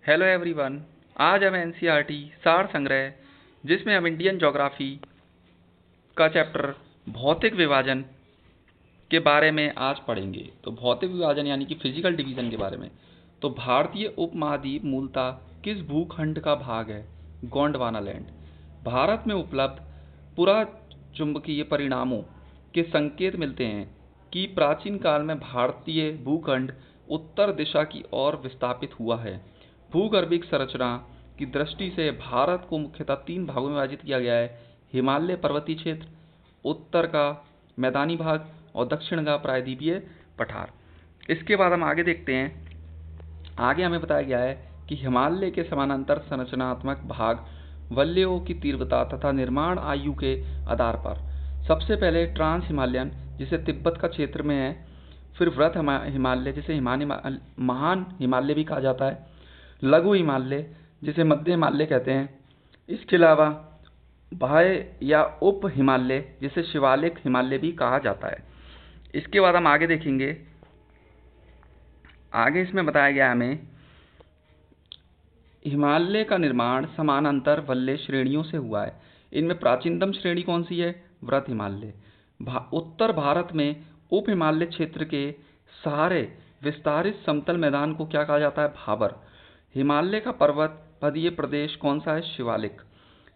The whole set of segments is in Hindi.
Hello everyone. आज हम एनसीईआरटी सार संग्रह जिसमें हम इंडियन ज्योग्राफी का चैप्टर भौतिक विभाजन के बारे में आज पढ़ेंगे। तो भौतिक विभाजन यानी कि फिजिकल डिवीजन के बारे में। तो भारतीय उपमहाद्वीप मूलतः किस भूखंड का भाग है? गोंडवाना लैंड। भारत में उपलब्ध पुरा चुंबकीय परिणामों के संकेत मिलते हैं कि प्राचीन काल में भारतीय भूखंड उत्तर दिशा की ओर विस्थापित हुआ है। भूगर्भिक संरचना की दृष्टि से भारत को मुख्यतः 3 भागों में विभाजित किया गया है: हिमालय पर्वतीय क्षेत्र, उत्तर का मैदानी भाग और दक्षिण का प्रायद्वीपीय पठार। इसके बाद हम आगे देखते हैं। आगे हमें बताया गया है कि हिमालय के समानांतर संरचनात्मक भाग वलयों की तीव्रता तथा निर्माण आयु के आधार पर सबसे पहले ट्रांस हिमालयन जिसे तिब्बत का क्षेत्र में है, फिर वृत हिमालय जिसे महान हिमालय भी कहा जाता है, लघु हिमालय जिसे मध्य हिमालय कहते हैं, इसके अलावा बाह्य या उप हिमालय जिसे शिवालिक हिमालय भी कहा जाता है। इसके बाद हम आगे देखेंगे। आगे इसमें बताया गया हमें हिमालय का निर्माण समानांतर वलय श्रेणियों से हुआ है। इनमें प्राचीनतम श्रेणी कौन सी है? वृत हिमालय। उत्तर भारत में उप हिमालय क्षेत्र के सहारे विस्तारित समतल मैदान को क्या कहा जाता है? भाबर। हिमालय का पर्वत पदीय प्रदेश कौन सा है? शिवालिक।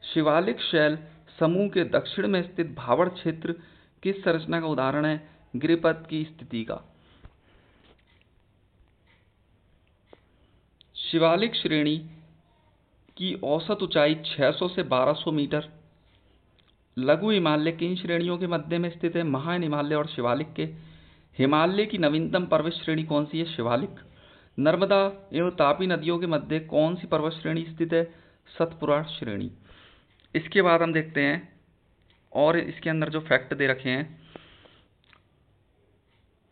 शिवालिक शैल समूह के दक्षिण में स्थित भाबर क्षेत्र किस संरचना का उदाहरण है? गिरिपथ की स्थिति का। शिवालिक श्रेणी की औसत ऊंचाई 600 से 1200 मीटर। लघु हिमालय किन श्रेणियों के मध्य में स्थित है? महान हिमालय और शिवालिक के। हिमालय की नवीनतम पर्वत श्रेणी कौन सी है? शिवालिक। नर्मदा एवं तापी नदियों के मध्य कौन सी पर्वत श्रेणी स्थित है? सतपुरा श्रेणी। इसके बाद हम देखते हैं और इसके अंदर जो फैक्ट दे रखे हैं।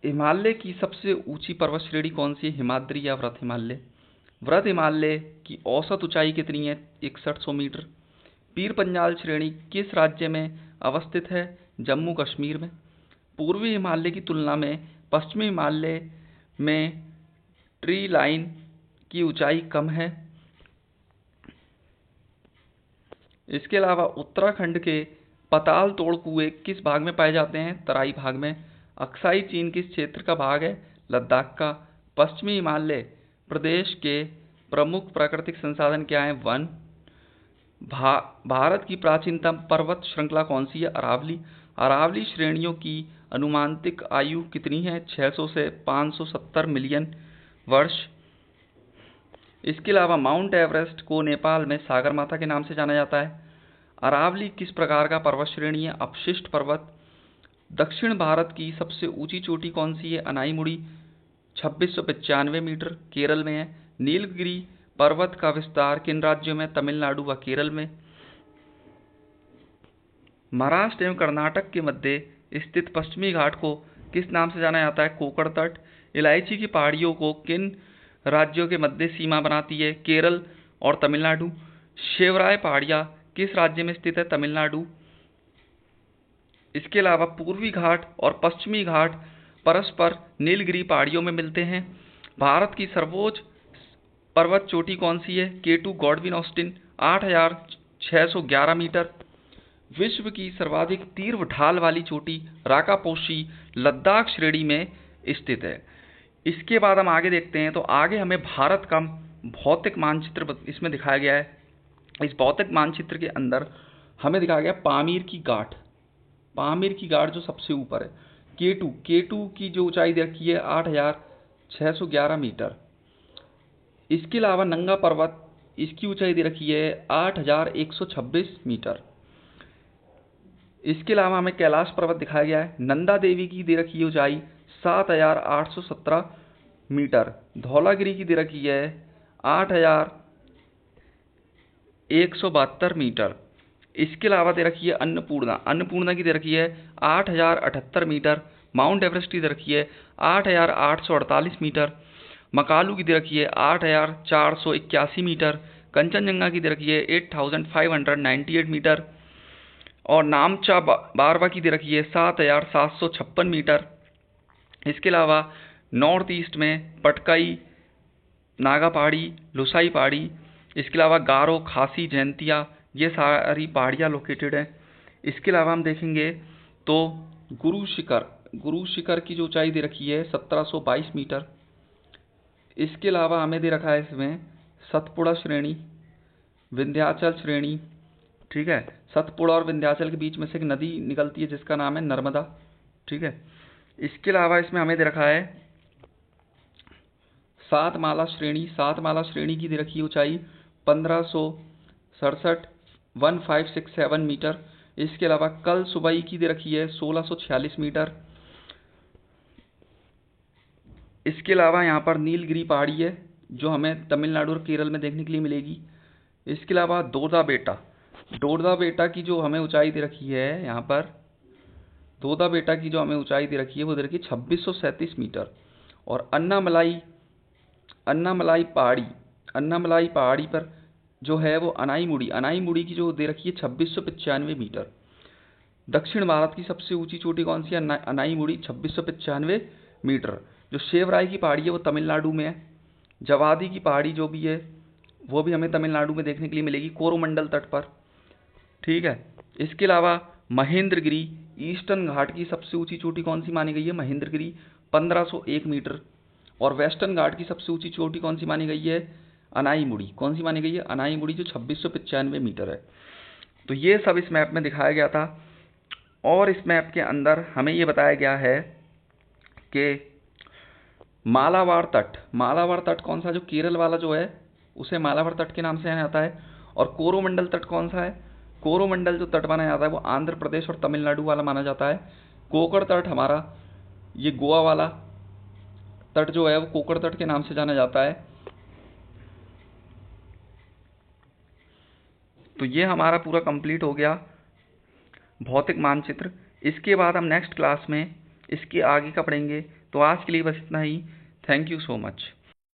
हिमालय की सबसे ऊंची पर्वत श्रेणी कौन सी है? हिमाद्री या व्रत हिमालय। व्रत हिमालय की औसत ऊंचाई कितनी है? 6100 मीटर। पीर पंजाल श्रेणी किस राज्य में अवस्थित है? जम्मू कश्मीर में। पूर्वी हिमालय की तुलना में पश्चिमी हिमालय में ट्री लाइन की ऊंचाई कम है। इसके अलावा उत्तराखंड के पताल तोड़ कुएं किस भाग में पाए जाते हैं? तराई भाग में। अक्साई चीन किस क्षेत्र का भाग है? लद्दाख का। पश्चिमी हिमालय प्रदेश के प्रमुख प्राकृतिक संसाधन क्या हैं? वन। भारत की प्राचीनतम पर्वत श्रृंखला कौन सी है? अरावली। अरावली श्रेणियों की अनुमानिक आयु कितनी है? 600 से 570 मिलियन वर्ष। इसके अलावा माउंट एवरेस्ट को नेपाल में सागर माता के नाम से जाना जाता है। अरावली किस प्रकार का पर्वत श्रेणी है? अपशिष्ट पर्वत। दक्षिण भारत की सबसे ऊंची चोटी कौन सी है? अनाईमुड़ी 2695 मीटर, केरल में है। नीलगिरी पर्वत का विस्तार किन राज्यों में? तमिलनाडु व केरल में। महाराष्ट्र एवं कर्नाटक के मध्य स्थित पश्चिमी घाट को किस नाम से जाना जाता है? कोकण तट। इलायची की पहाड़ियों को किन राज्यों के मध्य सीमा बनाती है? केरल और तमिलनाडु। शेवराय पहाड़ियाँ किस राज्य में स्थित है? तमिलनाडु। इसके अलावा पूर्वी घाट और पश्चिमी घाट परस्पर नीलगिरी पहाड़ियों में मिलते हैं। भारत की सर्वोच्च पर्वत चोटी कौन सी है? K2 Godwin Austen 8611 metre. विश्व की सर्वाधिक तीव्र ढाल वाली चोटी राकापोशी लद्दाख श्रेणी में स्थित है। इसके बाद हम आगे देखते हैं। तो आगे हमें भारत का भौतिक मानचित्र इसमें दिखाया गया है। इस भौतिक मानचित्र के अंदर हमें दिखाया गया पामीर की गांठ। पामीर की गांठ जो सबसे ऊपर है, K2 की जो ऊंचाई देखी है 8611 मीटर। इसके अलावा नंगा पर्वत, इसकी ऊंचाई दे रखी है 8126 मीटर। इसके अलावा हमें कैलाश पर्वत दिखाया गया है। नंदा देवी की दे रखी है ऊंचाई 7817 मीटर। धौलागिरी की दे रखी है 8172 मीटर। इसके अलावा दे रखी है अन्नपूर्णा की दे रखी है 8078 मीटर। माउंट एवरेस्ट की दे रखी है 8848 मीटर। मकालू की दे रखी है 8481 मीटर। कंचनजंगा की दे रखी है 8598 मीटर। और नामचा बारवा की दे रखी है 7756 मीटर। इसके अलावा नॉर्थ ईस्ट में पटकाई नागा पहाड़ी, लुसाई पहाड़ी, इसके अलावा गारो, खासी, जैंतिया, ये सारी पहाड़ियाँ लोकेटेड हैं। इसके अलावा हम देखेंगे तो गुरु शिखर की जो ऊंचाई दे रखी है 1722 मीटर। इसके अलावा हमें दे रखा है इसमें सतपुड़ा श्रेणी, विंध्याचल श्रेणी, ठीक है। सतपुड़ा और विंध्याचल के बीच में से एक नदी निकलती है जिसका नाम है नर्मदा, ठीक है। इसके अलावा इसमें हमें दे रखा है सातमाला श्रेणी की दे रखी है ऊंचाई 1567 मीटर। इसके अलावा कल सुबई की दे रखी है 1646 मीटर। इसके अलावा यहाँ पर नीलगिरी पहाड़ी है जो हमें तमिलनाडु और केरल में देखने के लिए मिलेगी। इसके अलावा दोदा बेटा की जो हमें ऊंचाई दे रखी है, यहाँ पर दोदा बेटा की जो हमें ऊंचाई दे रखी है वो दे रखी है 2637 मीटर। और अन्नामलाई पहाड़ी पर जो है वो अनाई मुड़ी की जो दे रखी है 2695 मीटर। दक्षिण भारत की सबसे ऊंची चोटी कौन सी है? अनाई मुड़ी, 2695 मीटर। जो शेवराय की पहाड़ी है वो तमिलनाडु में है। जवादी की पहाड़ी जो भी है वो भी हमें तमिलनाडु में देखने के लिए मिलेगी, कोरोमंडल तट पर, ठीक है। इसके अलावा महेंद्रगिरी, ईस्टर्न घाट की सबसे ऊंची चोटी कौन सी मानी गई है? महेंद्रगिरी, 1501 मीटर। और वेस्टर्न घाट की सबसे ऊंची चोटी कौन सी मानी गई है? अनाई मुड़ी। कौन सी मानी गई है? अनाई मुड़ी, जो 2695 मीटर है। तो ये सब इस मैप में दिखाया गया था। और इस मैप के अंदर हमें ये बताया गया है कि मालाबार तट कौन सा, जो केरल वाला जो है उसे मालाबार तट के नाम से जाना जाता है। और कोरोमंडल तट कौन सा है? कोरोमंडल जो तट माना जाता है वो आंध्र प्रदेश और तमिलनाडु वाला माना जाता है। कोकण तट हमारा ये गोवा वाला तट जो है वो कोकण तट के नाम से जाना जाता है। तो ये हमारा पूरा कंप्लीट हो गया भौतिक मानचित्र। इसके बाद हम नेक्स्ट क्लास में इसके आगे का पढ़ेंगे। तो आज के लिए बस इतना ही। Thank you so much.